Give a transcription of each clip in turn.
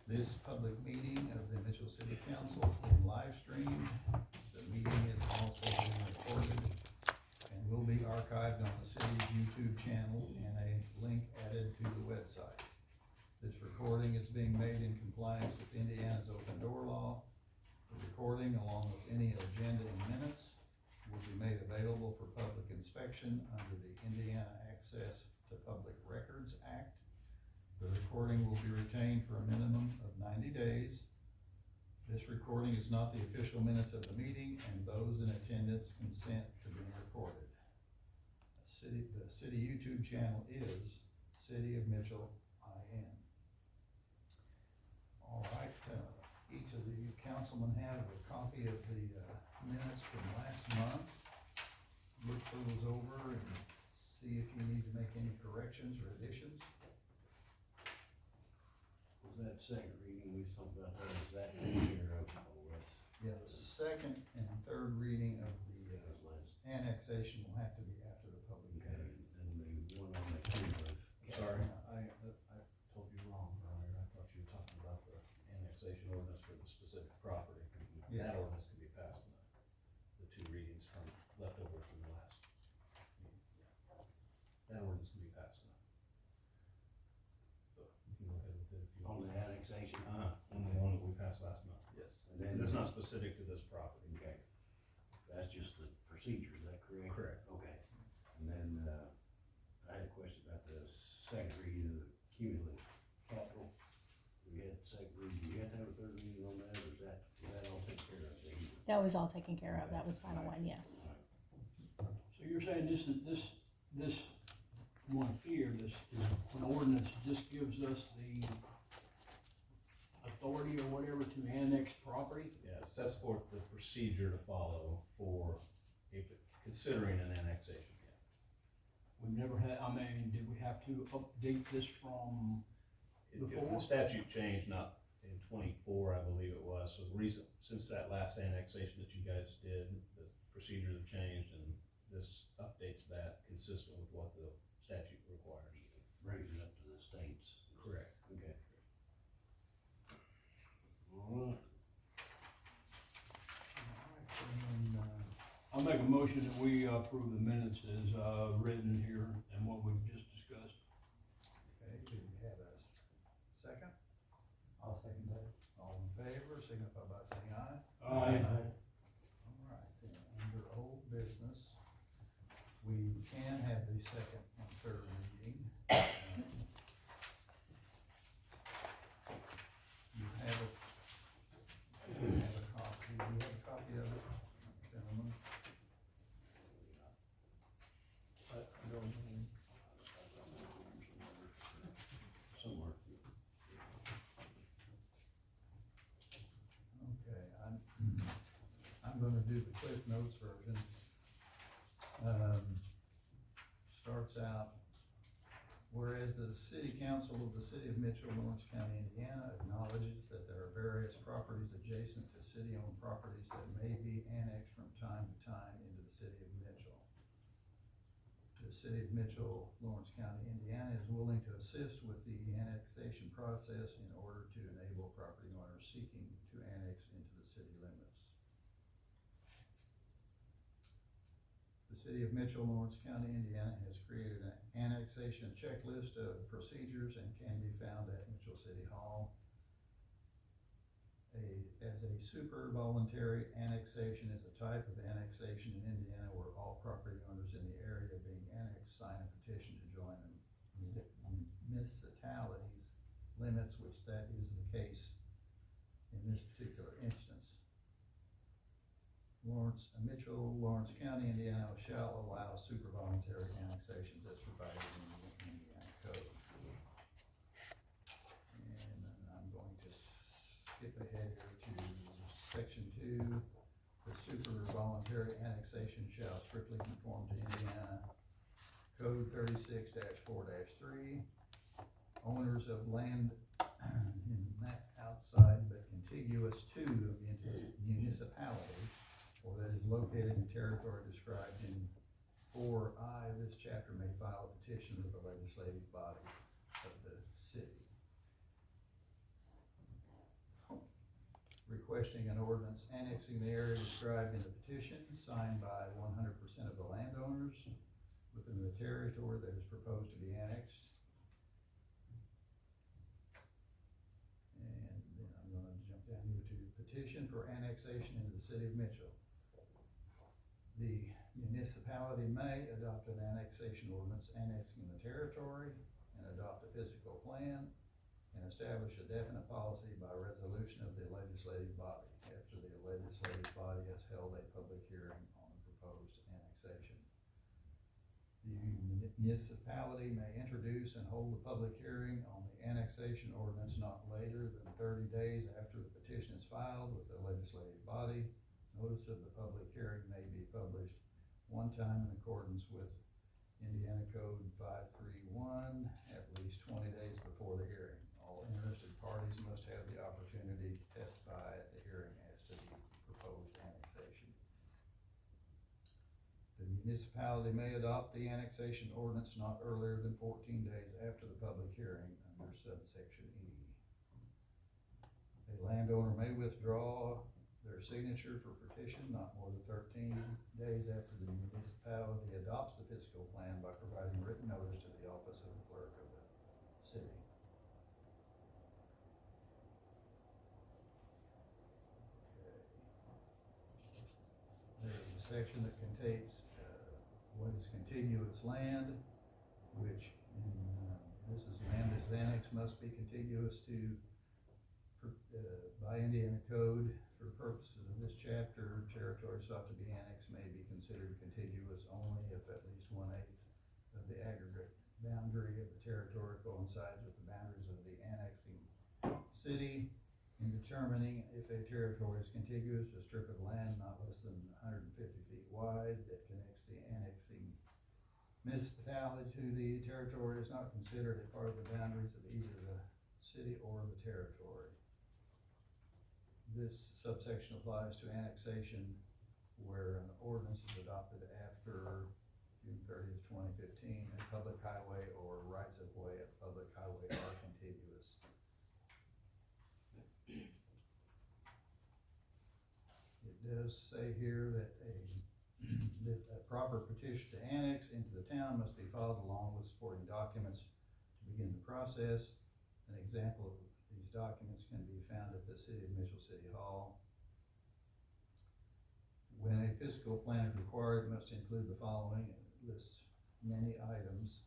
This public meeting of the Mitchell City Council is being live streamed. The meeting is also being recorded and will be archived on the city's YouTube channel and a link added to the website. This recording is being made in compliance with Indiana's open door law. The recording, along with any agenda and minutes, will be made available for public inspection under the Indiana Access to Public Records Act. The recording will be retained for a minimum of 90 days. This recording is not the official minutes of the meeting, and those in attendance consent to being recorded. The city YouTube channel is City of Mitchell IN. All right, each of the councilmen have a copy of the minutes from last month. Look those over and see if you need to make any corrections or additions. Was that second reading we was talking about, that is that taken care of already? Yeah, the second and third reading of the That was last. annexation will have to be after the public Okay, hearing. and the one on the two of. Sorry, I told you wrong earlier, I thought you were talking about the annexation ordinance for the specific property. Yeah. That ordinance can be passed in the two readings from, left over from the last meeting, yeah. That ordinance can be passed now. So, you can go ahead with it if you On want. the annexation? On the one that we passed last month, yes. And then- It's not specific to this property. Okay, that's just the procedure, is that correct? Correct. Okay, and then, I had a question about the second reading of the cumulative capital. We had second reading, do you have to have a third reading on that, or is that all taken care of? That was all taken care of, that was final one, yes. So you're saying this one here, this is an ordinance, just gives us the authority or whatever to annex property? Yes, sets forth the procedure to follow for considering an annexation. We've never had, did we have to update this from, The Before? statute changed not in 24, I believe it was, so recent, since that last annexation that you guys did, the procedures have changed, and this updates that consistent with what the statute requires. Brings it up to the states. Correct. Okay. Alright, And, I'll make a motion that we approve the minutes as written here and what we've just discussed. okay, do you have a second? I'll second that. All in favor, signify by saying aye. Aye. All right, then, under old business, we can have the second and third reading. You have a copy, do you have a copy of it, gentlemen? somewhere. Okay, I'm gonna do the Cliff Notes version. Starts out, whereas the City Council of the City of Mitchell, Lawrence County, Indiana acknowledges that there are various properties adjacent to city-owned properties that may be annexed from time to time into the City of Mitchell. The City of Mitchell, Lawrence County, Indiana is willing to assist with the annexation process in order to enable property owners seeking to annex into the city limits. The City of Mitchell, Lawrence County, Indiana has created an annexation checklist of procedures and can be found at Mitchell City Hall. As a super voluntary annexation is a type of annexation in Indiana where all property owners in the area being annexed sign a petition to join the municipality's limits, which that is the case in this particular instance. Mitchell, Lawrence County, Indiana shall allow super voluntary annexations as provided in the Indiana code. And I'm going to skip ahead here to section 2. The super voluntary annexation shall strictly conform to Indiana Code 36-4-3. Owners of land outside but contiguous to the municipality or that is located in territory described in 4I of this chapter may file a petition with the legislative body of the city. requesting an ordinance annexing the area described in the petition, signed by 100% of the landowners within the territory that is proposed to be annexed. And then I'm gonna jump down here to petition for annexation into the city of Mitchell. The municipality may adopt an annexation ordinance annexing the territory and adopt a physical plan and establish a definite policy by resolution of the legislative body after the legislative body has held a public hearing on the proposed annexation. The municipality may introduce and hold a public hearing on the annexation ordinance not later than 30 days after the petition is filed with the legislative body. Notice of the public hearing may be published one time in accordance with Indiana Code 531, at least 20 days before the hearing. All interested parties must have the opportunity to testify at the hearing as to the proposed annexation. The municipality may adopt the annexation ordinance not earlier than 14 days after the public hearing under subsection E. A landowner may withdraw their signature for petition not more than 13 days after the municipality adopts the fiscal plan by providing written notice to the office of the clerk of the city. Okay. There's a section that contains what is contiguous land, which this is land that is annexed must be contiguous to by Indiana Code. For purposes of this chapter, territory sought to be annexed may be considered contiguous only if at least 1/8 of the aggregate boundary of the territory coincides with the boundaries of the annexing city. In determining if a territory is contiguous, a strip of land not less than 150 feet wide that connects the annexing municipality to the territory is not considered a part of the boundaries of either the city or the territory. This subsection applies to annexation where an ordinance is adopted after June 30th, 2015, and public highway or rights of way at public highway are contiguous. It does say here that a proper petition to annex into the town must be filed along with supporting documents to begin the process. An example of these documents can be found at the City of Mitchell City Hall. When a fiscal plan is required, it must include the following. It lists many items.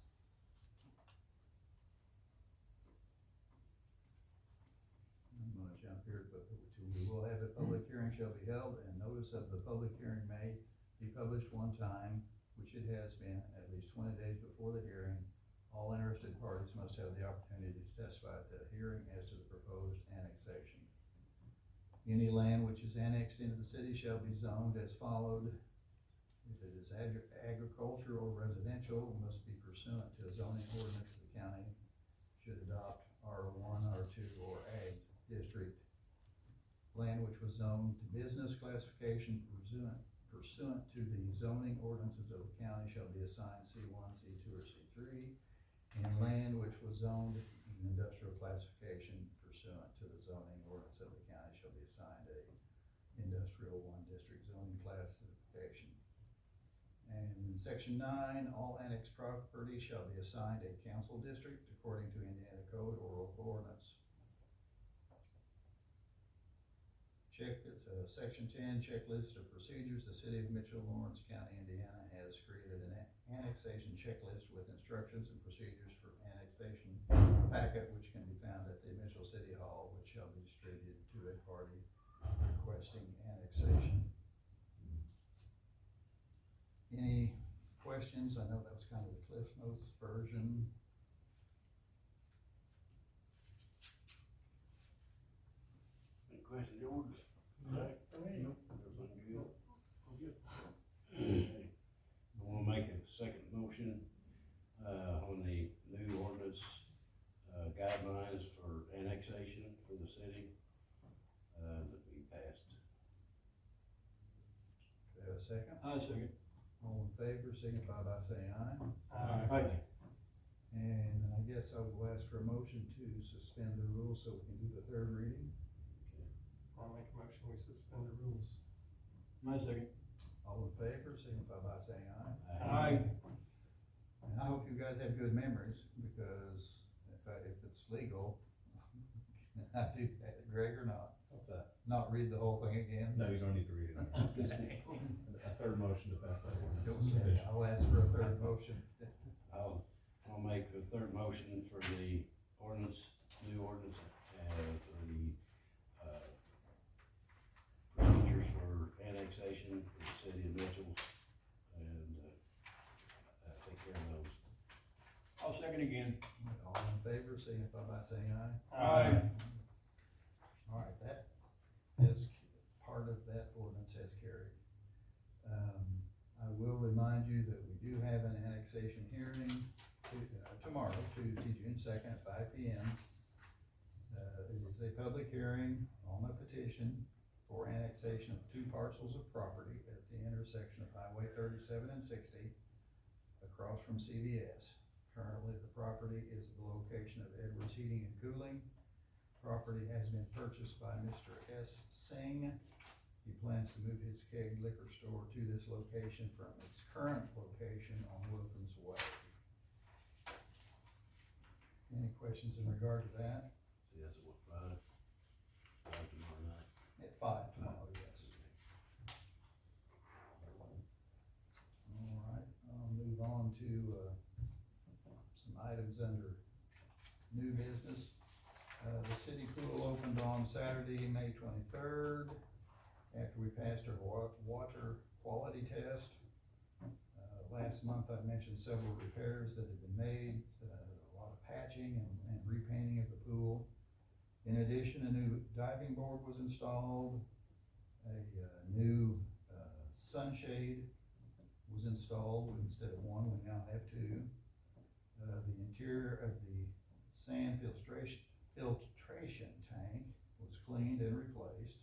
I'm gonna jump here, but we will have a public hearing shall be held, and notice of the public hearing may be published one time, which it has been, at least 20 days before the hearing. All interested parties must have the opportunity to testify at the hearing as to the proposed annexation. Any land which is annexed into the city shall be zoned as followed. If it is agriculture or residential, it must be pursuant to a zoning ordinance of the county should adopt R1, R2, or Ag district. Land which was zoned to business classification pursuant to the zoning ordinances of the county shall be assigned C1, C2, or C3. And land which was zoned in industrial classification pursuant to the zoning ordinance of the county shall be assigned a industrial 1 district zoning classification. And in section 9, all annexed property shall be assigned a council district according to Indiana Code or local ordinance. Section 10, checklist of procedures. The City of Mitchell, Lawrence County, Indiana has created an annexation checklist with instructions and procedures for annexation packet, which can be found at the Mitchell City Hall, which shall be distributed to a party requesting annexation. Any questions? I know that was kind of the Cliff Notes version. Any questions, George? Zach? Everything good? Okay. I wanna make a second motion, on the new ordinance, guidelines for annexation for the city, that we passed. Do I have a second? I second. All in favor, signify by saying aye. Aye. And I guess I will ask for a motion to suspend the rules so we can do the third reading. I'll make a motion, we suspend the rules. My second. All in favor, signify by saying aye. Aye. And I hope you guys have good memories, because if it's legal, I do that, Greg, or not? What's that? Not read the whole thing again? No, you don't need to read it. A third motion to pass that ordinance. is Okay, sufficient. I'll ask for a third motion. I'll make a third motion for the ordinance, new ordinance, for the, procedures for annexation for the city of Mitchell, and, take care of those. I'll second again. All in favor, signify by saying aye. Aye. All right, that is, part of that ordinance has carried. I will remind you that we do have an annexation hearing tomorrow, Tuesday, June 2nd, at 5 p.m. It is a public hearing on a petition for annexation of 2 parcels of property at the intersection of Highway 37 and 60 across from CVS. Currently, the property is the location of Edwards Heating and Cooling. Property has been purchased by Mr. S. Singh. He plans to move his keg liquor store to this location from its current location on Wilkins Way. Any questions in regard to that? See, that's at what, 5 tomorrow night? At 5 tomorrow, yes. All right, I'll move on to, some items under new business. The city pool opened on Saturday, May 23rd, after we passed our water quality test. Last month I mentioned several repairs that had been made, a lot of patching and repainting of the pool. In addition, a new diving board was installed, a new sunshade was installed. Instead of 1, we now have 2. The interior of the sand filtration tank was cleaned and replaced,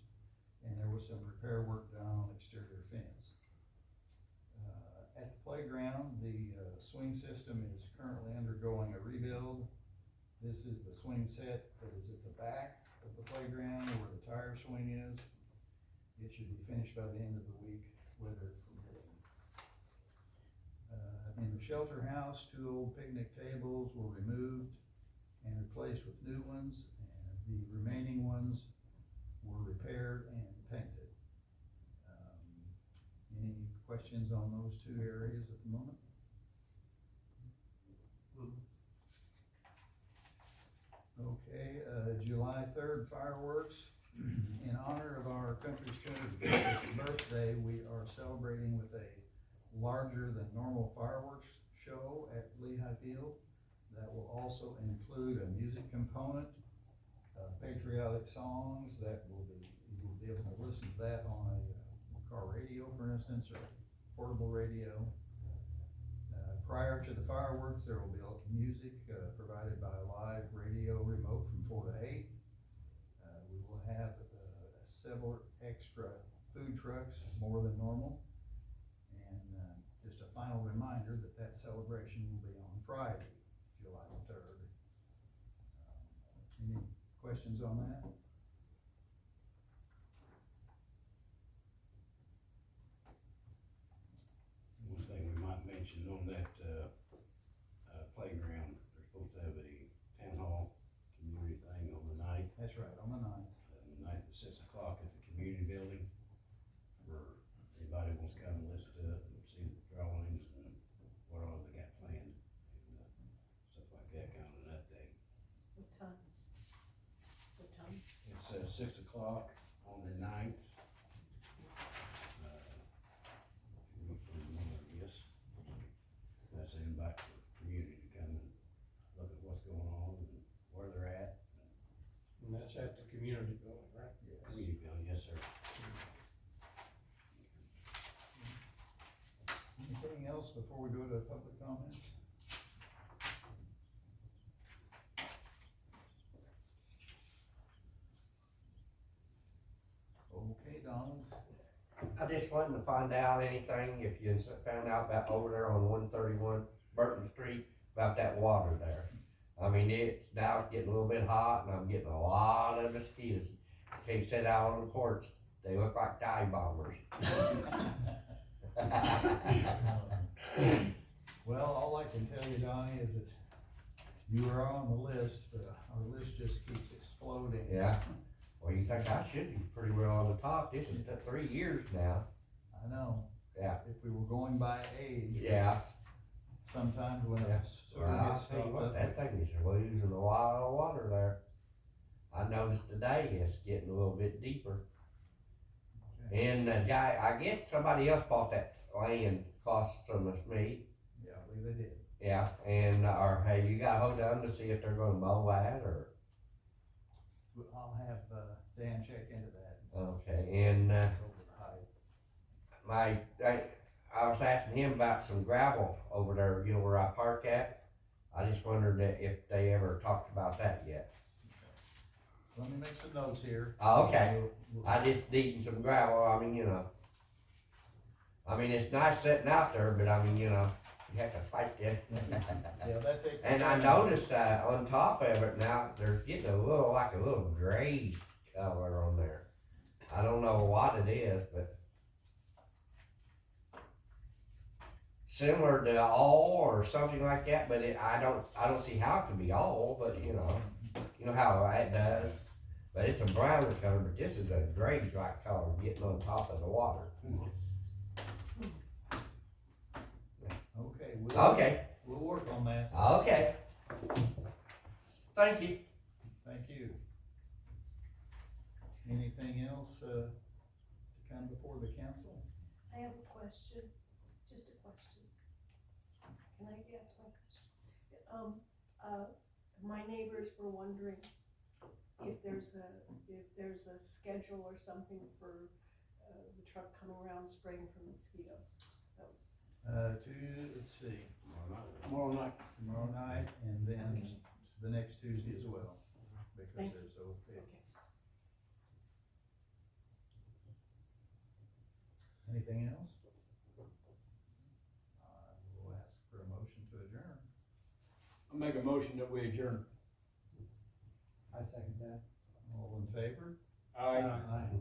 and there was some repair work done on exterior fence. At the playground, the swing system is currently undergoing a rebuild. This is the swing set that is at the back of the playground where the tire swing is. It should be finished by the end of the week, weather permitting. In the shelter house, 2 old picnic tables were removed and replaced with new ones, and the remaining ones were repaired and painted. Any questions on those 2 areas at the moment? Okay, July 3rd fireworks. In honor of our country's 250th birthday, we are celebrating with a larger than normal fireworks show at Lehigh Field. That will also include a music component, patriotic songs that you will be able to listen to that on a car radio, for instance, or portable radio. Prior to the fireworks, there will be music provided by a live radio remote from 4 to 8. We will have several extra food trucks, more than normal. And just a final reminder that that celebration will be on Friday, July 3rd. Any questions on that? One thing we might mention on that, playground, they're supposed to have a town hall community thing on the 9th. That's right, on the 9th. The 9th at 6 o'clock at the community building, for anybody who wants to come and listen to it and see the drawings and what all they got planned, and stuff like that, kind of an update. What time? What time? It's 6 o'clock on the 9th. If you look for the number, yes, that's an invite for the community to come and look at what's going on and where they're at. And that's at the community building, right? Community building, yes, sir. Anything else before we go to public comments? Okay, Donald. I just wanted to find out anything, if you found out about over there on 131 Burton Street, about that water there. I mean, it's now getting a little bit hot and I'm getting a lot of mosquitoes. Can't sit out on the porch, they look like dive bombers. Well, all I can tell you, Donnie, is that you are on the list, but our list just keeps exploding. Yeah, well, you think I should be pretty well on the top, this is 3 years now, I know. Yeah. If we were going by age, yeah. sometimes when Yeah. a sewer Well, I'll gets tell you filled what, up. that thing is losing a lot of water there. I noticed today it's getting a little bit deeper. Okay. And the guy, I guess somebody else bought that land across from us, me. Yeah, I believe they did. Yeah, and, or hey, you got hold of them to see if they're gonna mow that or, I'll have, Dan check into that. okay, and, Over the height. I was asking him about some gravel over there, you know, where I park at. I just wondered if they ever talked about that yet. Let me make some notes here. Oh, okay. We'll- I just needing some gravel, I mean, you know. I mean, it's nice sitting out there, but I mean, you know, you have to fight it. Yeah, that takes. And I time. noticed, on top of it now, they're getting a little, like a little gray color on there. I don't know what it is, but. Similar to all or something like that, but I don't see how it could be all, but you know how it does. But it's a brown color, but this is a gray like color getting on top of the water. Okay. We'll- Okay, We'll work on that. okay. Thank you. Thank you. Anything else, to come before the council? I have a question, just a question. Can I ask my question? My neighbors were wondering if there's a schedule or something for, the truck coming around spraying for mosquitoes. That was, Let's see, Tomorrow night. tomorrow night and then the next Tuesday as well, because Thank you. they're so big. okay. Anything else? We'll ask for a motion to adjourn. I'll make a motion that we adjourn. I second that. All in favor? Aye. Aye.